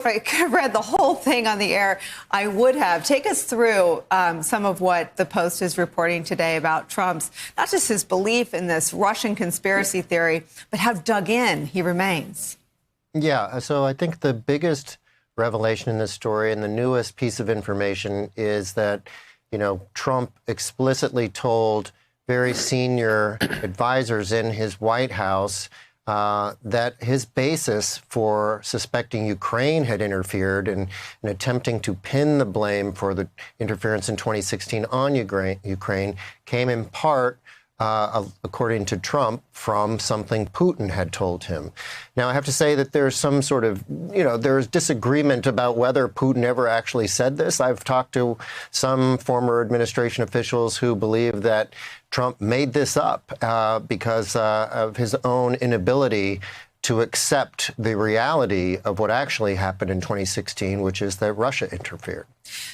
If I could have read the whole thing on the air, I would have. Take us through some of what the Post is reporting today about Trump's, not just his belief in this Russian conspiracy theory, but how dug in he remains. Yeah, so I think the biggest revelation in this story and the newest piece of information is that, Trump explicitly told very senior advisors in his White House that his basis for suspecting Ukraine had interfered and attempting to pin the blame for the interference in 2016 on Ukraine came in part, according to Trump, from something Putin had told him. Now, I have to say that there's some sort of, there's disagreement about whether Putin ever actually said this. I've talked to some former administration officials who believe that Trump made this up because of his own inability to accept the reality of what actually happened in 2016, which is that Russia interfered.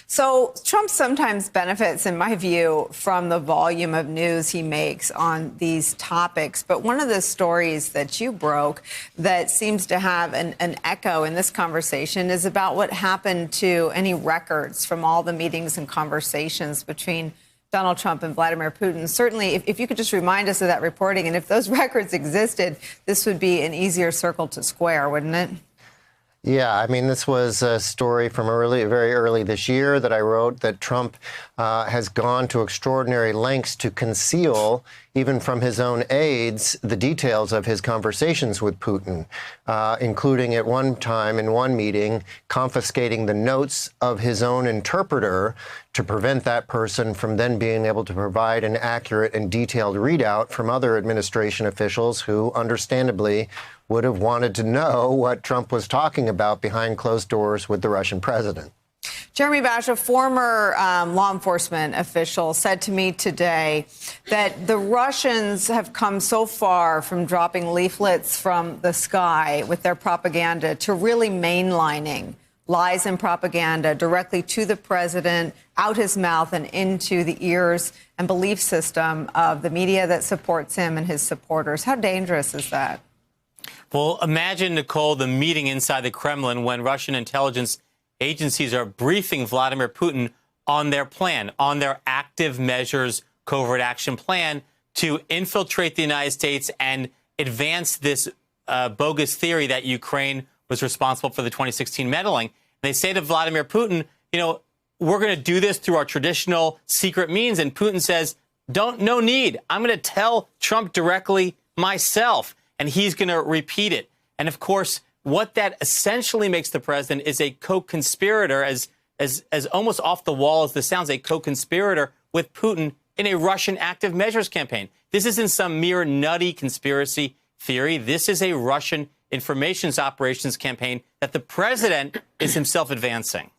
So Trump sometimes benefits, in my view, from the volume of news he makes on these topics. But one of the stories that you broke that seems to have an echo in this conversation is about what happened to any records from all the meetings and conversations between Donald Trump and Vladimir Putin. Certainly, if you could just remind us of that reporting, and if those records existed, this would be an easier circle to square, wouldn't it? Yeah, I mean, this was a story from very early this year that I wrote that Trump has gone to extraordinary lengths to conceal, even from his own aides, the details of his conversations with Putin, including at one time in one meeting confiscating the notes of his own interpreter to prevent that person from then being able to provide an accurate and detailed readout from other administration officials who, understandably, would have wanted to know what Trump was talking about behind closed doors with the Russian president. Jeremy Bash, a former law enforcement official, said to me today that the Russians have come so far from dropping leaflets from the sky with their propaganda to really mainlining lies and propaganda directly to the president, out his mouth and into the ears and belief system of the media that supports him and his supporters. How dangerous is that? Well, imagine, Nicole, the meeting inside the Kremlin when Russian intelligence agencies are briefing Vladimir Putin on their plan, on their active measures, covert action plan to infiltrate the United States and advance this bogus theory that Ukraine was responsible for the 2016 meddling. And they say to Vladimir Putin, we're going to do this through our traditional secret means. And Putin says, no need. I'm going to tell Trump directly myself. And he's going to repeat it. And of course, what that essentially makes the president is a co-conspirator, as almost off the wall as this sounds, a co-conspirator with Putin in a Russian active measures campaign. This isn't some mere nutty conspiracy theory. This is a Russian information operations campaign that the president is himself advancing.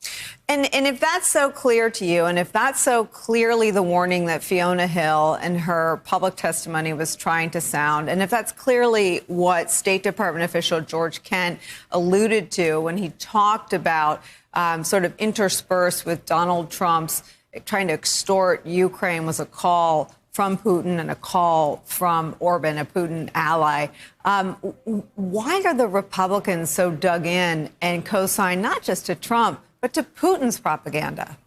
And if that's so clear to you, and if that's so clearly the warning that Fiona Hill and her public testimony was trying to sound, and if that's clearly what State Department official George Kent alluded to when he talked about sort of interspersed with Donald Trump's trying to extort Ukraine was a call from Putin and a call from Orban, a Putin ally. Why are the Republicans so dug in and co-sign not just to Trump, but to Putin's propaganda?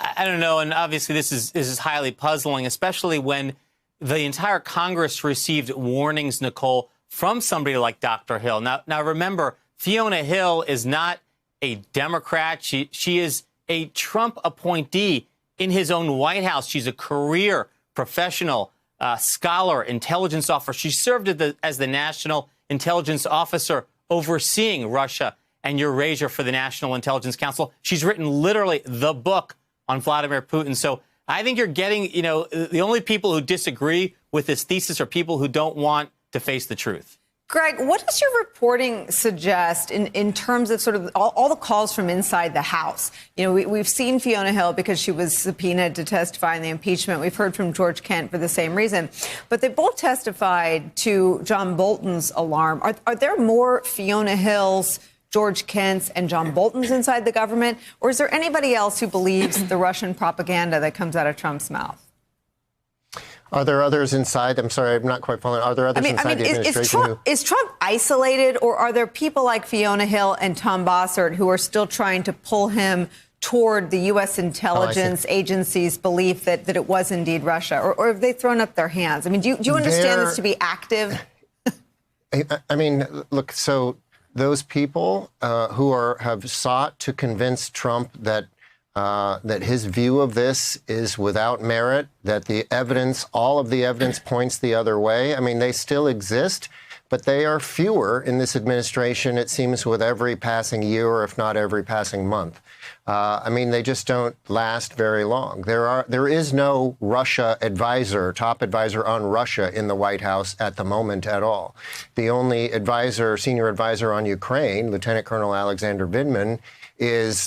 I don't know. And obviously this is highly puzzling, especially when the entire Congress received warnings, Nicole, from somebody like Dr. Hill. Now remember, Fiona Hill is not a Democrat. She is a Trump appointee in his own White House. She's a career professional, scholar, intelligence officer. She served as the National Intelligence Officer overseeing Russia and Eurasia for the National Intelligence Council. She's written literally the book on Vladimir Putin. So I think you're getting, the only people who disagree with this thesis are people who don't want to face the truth. Greg, what does your reporting suggest in terms of sort of all the calls from inside the House? We've seen Fiona Hill because she was subpoenaed to testify in the impeachment. We've heard from George Kent for the same reason. But they both testified to John Bolton's alarm. Are there more Fiona Hills, George Kents, and John Boltons inside the government? Or is there anybody else who believes the Russian propaganda that comes out of Trump's mouth? Are there others inside? I'm sorry, I'm not quite following. Are there others inside the administration? Is Trump, isolated, or are there people like Fiona Hill and Tom Bossert who are still trying to pull him toward the U.S. intelligence agency's belief that it was indeed Russia, or have they thrown up their hands? I mean, do you understand this to be active? I mean, look, so those people who have sought to convince Trump that his view of this is without merit, that the evidence, all of the evidence points the other way. I mean, they still exist, but they are fewer in this administration, it seems, with every passing year, or if not every passing month. I mean, they just don't last very long. There is no Russia advisor, top advisor on Russia in the White House at the moment at all. The only advisor, senior advisor on Ukraine, Lieutenant Colonel Alexander Vindman, is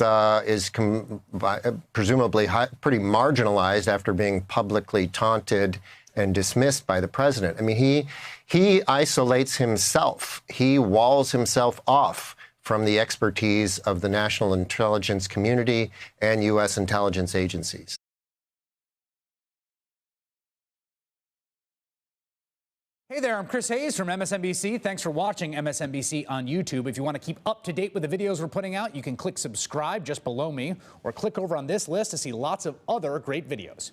presumably pretty marginalized after being publicly taunted and dismissed by the president. I mean, he isolates himself. He walls himself off from the expertise of the national intelligence community and U.S. intelligence agencies. Hey there, I'm Chris Hayes from MSNBC. Thanks for watching MSNBC on YouTube. If you want to keep up to date with the videos we're putting out, you can click subscribe just below me, or click over on this list to see lots of other great videos.